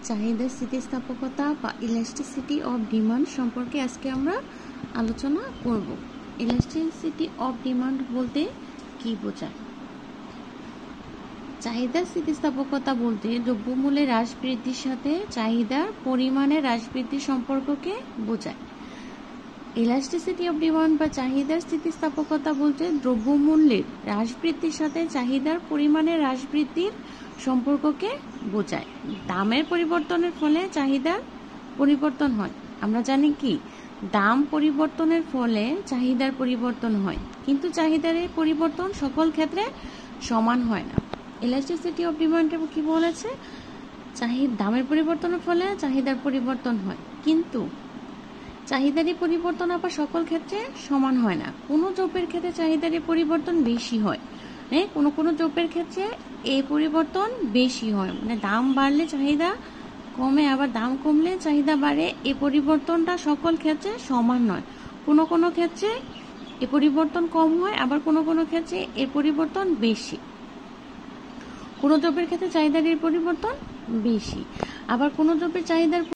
চাহিদা স্থিতিস্থাপকতা বা ইলাস্টিসিটি অফ ডিমান্ড সম্পর্কে আজকে আমরা আলোচনা করব। ইলাস্টিসিটি অফ ডিমান্ড বলতে কি বোঝায়? চাহিদা স্থিতিস্থাপকতা বলতে দ্রব্যমূল্যের হ্রাস বৃদ্ধির সাথে চাহিদার পরিমাণের হ্রাস বৃদ্ধির সম্পর্ককে বোঝায়। ইলাস্টিসিটি অফ ডিমান্ড বা চাহিদার স্থিতিস্থাপকতা বলতে দ্রব্যমূল্যের হ্রাস বৃদ্ধির সাথে চাহিদার পরিমাণের হ্রাস বৃদ্ধির সম্পর্ককে বোঝায়। দামের পরিবর্তনের ফলে চাহিদার পরিবর্তন হয়। আমরা জানি কি দাম পরিবর্তনের ফলে চাহিদার পরিবর্তন হয়, কিন্তু চাহিদার এই পরিবর্তন সকল ক্ষেত্রে সমান হয় না। ইলাস্টিসিটি অফ ডিমান্ডে কি বলেছে? দামের পরিবর্তনের ফলে চাহিদার পরিবর্তন হয়, কিন্তু চাহিদারই পরিবর্তন আবার সকল ক্ষেত্রে সমান হয় না। কোনো দ্রব্যের ক্ষেত্রে চাহিদারই পরিবর্তন বেশি হয়, কোনো দ্রব্যের ক্ষেত্রে এই পরিবর্তন বেশি হয়, মানে দাম বাড়লে চাহিদা কমে, আবার দাম কমলে চাহিদা বাড়ে। এই পরিবর্তনটা সকল ক্ষেত্রে সমান নয়। কোনো ক্ষেত্রে এ পরিবর্তন কম হয়, আবার কোনো ক্ষেত্রে এর পরিবর্তন বেশি। কোনো দ্রব্যের ক্ষেত্রে চাহিদার এর পরিবর্তন বেশি, আবার কোনো দ্রব্যের চাহিদার